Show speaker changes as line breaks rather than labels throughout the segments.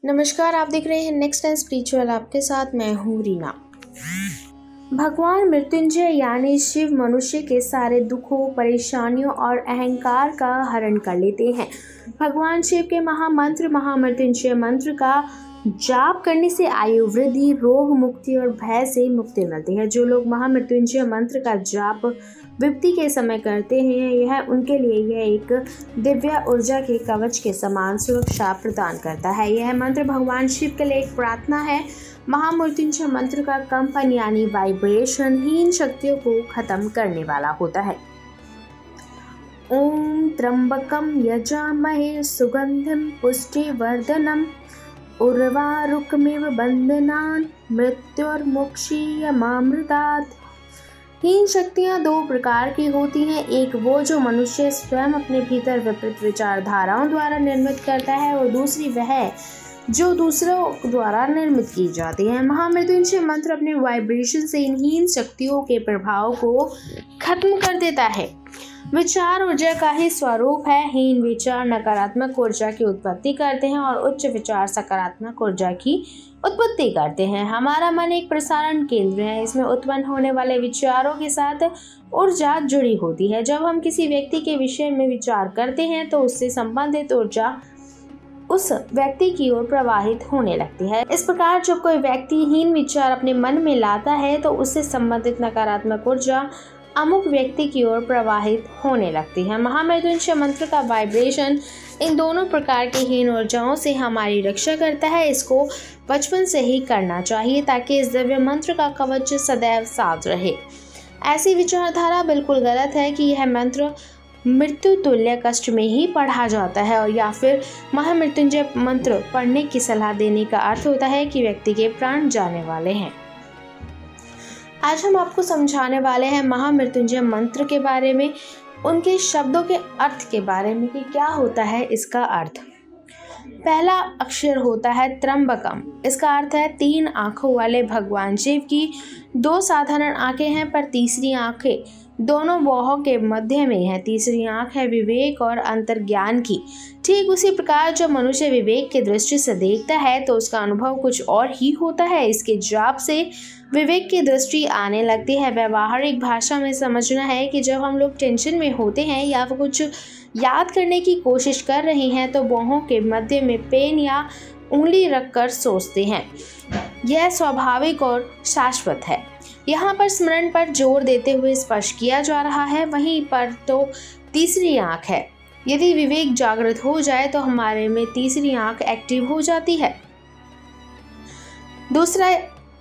नमस्कार, आप देख रहे हैं नेक्स्ट टाइम स्पिरिचुअल। आपके साथ मैं हूँ रीना। भगवान मृत्युंजय यानी शिव मनुष्य के सारे दुखों, परेशानियों और अहंकार का हरण कर लेते हैं। भगवान शिव के महामंत्र महामृत्युंजय मंत्र का जाप करने से आयु वृद्धि, रोग मुक्ति और भय से मुक्ति मिलती है। जो लोग महामृत्युंजय मंत्र का जाप विपत्ति के समय करते हैं, यह उनके लिए यह एक दिव्य ऊर्जा के कवच के समान सुरक्षा प्रदान करता है। यह मंत्र भगवान शिव के लिए एक प्रार्थना है। महामृत्युंजय मंत्र का कंपन यानी वाइब्रेशन हीन शक्तियों को खत्म करने वाला होता है। ओम त्र्यंबकम यजामहे सुगंधिम पुष्टिवर्धनम उर्वारुकमिव बंधनान् मृत्युर्मुक्षीयमामृतात्। हीन शक्तियाँ दो प्रकार की होती हैं। एक वो जो मनुष्य स्वयं अपने भीतर विपरीत विचारधाराओं द्वारा निर्मित करता है, और दूसरी वह जो दूसरों द्वारा निर्मित की जाती है। महामृत्युंजय मंत्र अपने वाइब्रेशन से इन हीन शक्तियों के प्रभाव को खत्म कर देता है। विचार ऊर्जा का ही स्वरूप है। हीन विचार नकारात्मक ऊर्जा की उत्पत्ति करते हैं और उच्च विचार सकारात्मक ऊर्जा की उत्पत्ति करते हैं। हमारा मन एक प्रसारण केंद्र है। इसमें उत्पन्न होने वाले विचारों के साथ ऊर्जा जुड़ी होती है। जब हम किसी व्यक्ति के विषय में विचार करते हैं तो उससे संबंधित ऊर्जा उस व्यक्ति की ओर प्रवाहित होने लगती है। इस प्रकार जब कोई व्यक्ति हीन विचार अपने मन में लाता है तो उससे संबंधित नकारात्मक ऊर्जा अमुक व्यक्ति की ओर प्रवाहित होने लगती है। महामृत्युंजय मंत्र का वाइब्रेशन इन दोनों प्रकार की हीन ऊर्जाओं से हमारी रक्षा करता है। इसको बचपन से ही करना चाहिए ताकि इस दिव्य मंत्र का कवच सदैव साथ रहे। ऐसी विचारधारा बिल्कुल गलत है कि यह मंत्र मृत्यु तुल्य कष्ट में ही पढ़ा जाता है, और या फिर महामृत्युंजय मंत्र पढ़ने की सलाह देने का अर्थ होता है कि व्यक्ति के प्राण जाने वाले हैं। आज हम आपको समझाने वाले हैं महामृत्युंजय मंत्र के बारे में, उनके शब्दों के अर्थ के बारे में कि क्या होता है इसका अर्थ। पहला अक्षर होता है त्र्यंबकम। इसका अर्थ है तीन आंखों वाले भगवान शिव की दो साधारण आंखें हैं, पर तीसरी आंखें दोनों बाहों के मध्य में है। तीसरी आंख है विवेक और अंतर्ज्ञान की। ठीक उसी प्रकार जब मनुष्य विवेक की दृष्टि से देखता है तो उसका अनुभव कुछ और ही होता है। इसके जाप से विवेक की दृष्टि आने लगती है। व्यवहारिक भाषा में समझना है कि जब हम लोग टेंशन में होते हैं या फिर कुछ याद करने की कोशिश कर रहे हैं तो बाहों के मध्य में पेन या उंगली रखकर सोचते हैं। यह स्वाभाविक और शाश्वत है। यहाँ पर स्मरण पर जोर देते हुए स्पर्श किया जा रहा है। वहीं पर तो तीसरी आंख है। यदि विवेक जागृत हो जाए तो हमारे में तीसरी आंख एक्टिव हो जाती है। दूसरा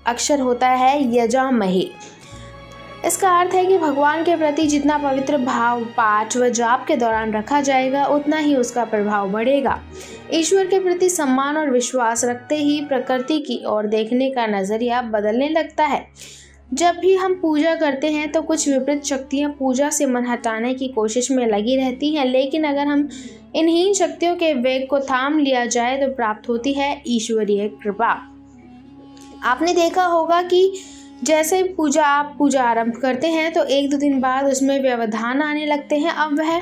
अक्षर होता है यजामहे। इसका अर्थ है कि भगवान के प्रति जितना पवित्र भाव पाठ व जाप के दौरान रखा जाएगा उतना ही उसका प्रभाव बढ़ेगा। ईश्वर के प्रति सम्मान और विश्वास रखते ही प्रकृति की ओर देखने का नजरिया बदलने लगता है। जब भी हम पूजा करते हैं तो कुछ विपरीत शक्तियां पूजा से मन हटाने की कोशिश में लगी रहती हैं, लेकिन अगर हम इन हीन शक्तियों के वेग को थाम लिया जाए तो प्राप्त होती है ईश्वरीय कृपा। आपने देखा होगा कि जैसे आप पूजा आरंभ करते हैं तो एक दो दिन बाद उसमें व्यवधान आने लगते हैं। अब वह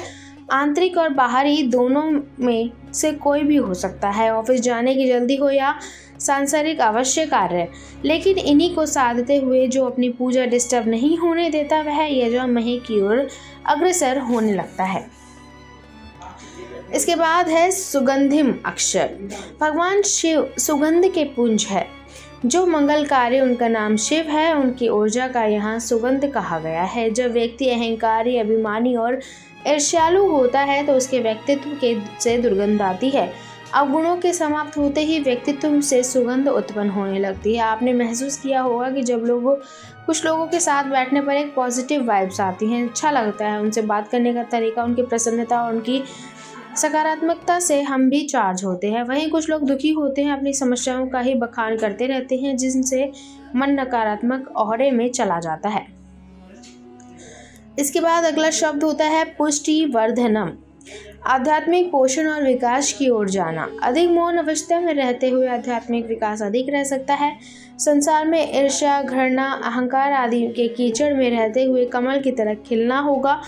आंतरिक और बाहरी दोनों में से कोई भी हो सकता है। ऑफिस जाने की जल्दी हो या सांसारिक आवश्यक कार्य, लेकिन इन्हीं को साधते हुए जो अपनी पूजा डिस्टर्ब नहीं होने देता वह यजामहे की ओर अग्रसर होने लगता है। इसके बाद है सुगंधिम अक्षर। भगवान शिव सुगंध के पुंज है। जो मंगलकारी उनका नाम शिव है, उनकी ऊर्जा का यहाँ सुगंध कहा गया है। जब व्यक्ति अहंकारी, अभिमानी और ईर्ष्यालु होता है तो उसके व्यक्तित्व से दुर्गंध आती है। अवगुणों के समाप्त होते ही व्यक्तित्व से सुगंध उत्पन्न होने लगती है। आपने महसूस किया होगा कि जब कुछ लोगों के साथ बैठने पर एक पॉजिटिव वाइब्स आती हैं, अच्छा लगता है। उनसे बात करने का तरीका, उनकी प्रसन्नता और उनकी सकारात्मकता से हम भी चार्ज होते हैं। वहीं कुछ लोग दुखी होते हैं, अपनी समस्याओं का ही बखान करते रहते हैं, जिनसे मन नकारात्मक औहरे में चला जाता है। इसके बाद अगला शब्द होता है पुष्टिवर्धनम। आध्यात्मिक पोषण और विकास की ओर जाना। अधिक मौन अवस्था में रहते हुए आध्यात्मिक विकास अधिक रह सकता है। संसार में ईर्ष्या, घृणा, अहंकार आदि के कीचड़ में रहते हुए कमल की तरह खिलना होगा।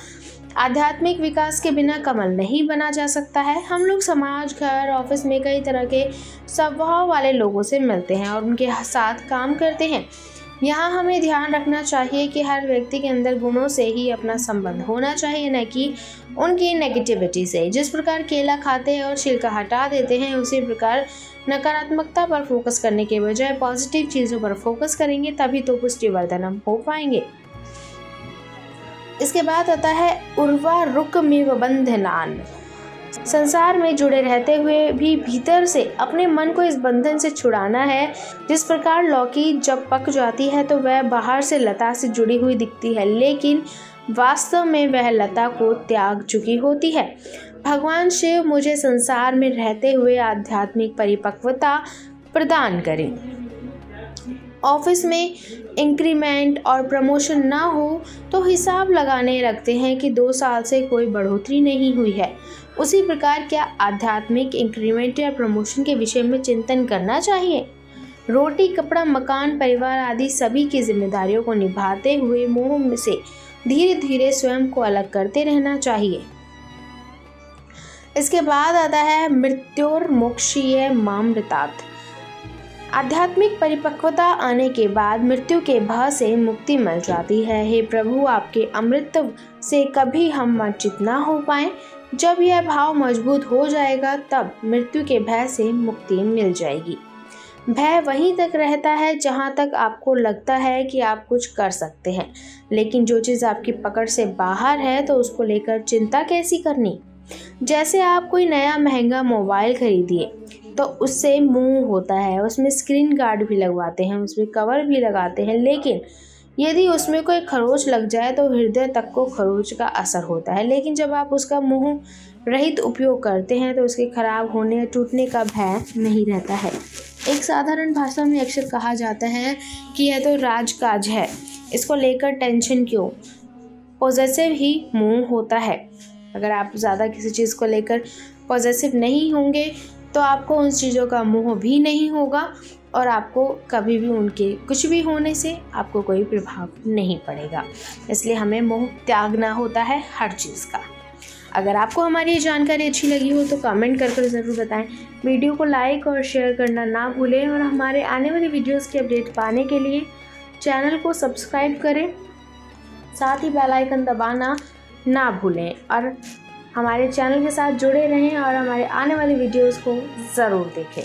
आध्यात्मिक विकास के बिना कमल नहीं बना जा सकता है। हम लोग समाज, घर, ऑफिस में कई तरह के स्वभाव वाले लोगों से मिलते हैं और उनके साथ काम करते हैं। यहाँ हमें ध्यान रखना चाहिए कि हर व्यक्ति के अंदर गुणों से ही अपना संबंध होना चाहिए, न कि उनकी नेगेटिविटी से। जिस प्रकार केला खाते हैं और छिलका हटा देते हैं, उसी प्रकार नकारात्मकता पर फोकस करने के बजाय पॉजिटिव चीज़ों पर फोकस करेंगे, तभी तो पुष्टिवर्धन हम हो पाएंगे। इसके बाद आता है उर्वारुकमिव बंधनान। संसार में जुड़े रहते हुए भी भीतर से अपने मन को इस बंधन से छुड़ाना है। जिस प्रकार लौकी जब पक जाती है तो वह बाहर से लता से जुड़ी हुई दिखती है, लेकिन वास्तव में वह लता को त्याग चुकी होती है। भगवान शिव मुझे संसार में रहते हुए आध्यात्मिक परिपक्वता प्रदान करें। ऑफिस में इंक्रीमेंट और प्रमोशन ना हो तो हिसाब लगाने लगते हैं कि 2 साल से कोई बढ़ोतरी नहीं हुई है। उसी प्रकार क्या आध्यात्मिक इंक्रीमेंट या प्रमोशन के विषय में चिंतन करना चाहिए। रोटी, कपड़ा, मकान, परिवार आदि सभी की जिम्मेदारियों को निभाते हुए मोह से धीरे धीरे स्वयं को अलग करते रहना चाहिए। इसके बाद आता है मृत्योर्मोक्षीय मामृतात्। आध्यात्मिक परिपक्वता आने के बाद मृत्यु के भय से मुक्ति मिल जाती है। हे प्रभु, आपके अमृत से कभी हम वंचित ना हो पाएं। जब यह भाव मजबूत हो जाएगा तब मृत्यु के भय से मुक्ति मिल जाएगी। भय वहीं तक रहता है जहां तक आपको लगता है कि आप कुछ कर सकते हैं, लेकिन जो चीज़ आपकी पकड़ से बाहर है तो उसको लेकर चिंता कैसी करनी। जैसे आप कोई नया महंगा मोबाइल खरीदिए तो उससे मोह होता है, उसमें स्क्रीन गार्ड भी लगवाते हैं, उसमें कवर भी लगाते हैं, लेकिन यदि उसमें कोई खरोच लग जाए तो हृदय तक को खरोच का असर होता है। लेकिन जब आप उसका मोह रहित उपयोग करते हैं तो उसके खराब होने या टूटने का भय नहीं रहता है। एक साधारण भाषा में अक्सर कहा जाता है कि यह तो राजकाज है, इसको लेकर टेंशन क्यों। पॉजिटिव ही मोह होता है। अगर आप ज़्यादा किसी चीज़ को लेकर पॉजिटिव नहीं होंगे तो आपको उन चीज़ों का मोह भी नहीं होगा और आपको कभी भी उनके कुछ भी होने से आपको कोई प्रभाव नहीं पड़ेगा। इसलिए हमें मोह त्यागना होता है हर चीज़ का। अगर आपको हमारी ये जानकारी अच्छी लगी हो तो कमेंट कर ज़रूर बताएं। वीडियो को लाइक और शेयर करना ना भूलें और हमारे आने वाली वीडियोस की अपडेट पाने के लिए चैनल को सब्सक्राइब करें, साथ ही बेल आइकन दबाना ना भूलें और हमारे चैनल के साथ जुड़े रहें और हमारे आने वाली वीडियोस को ज़रूर देखें।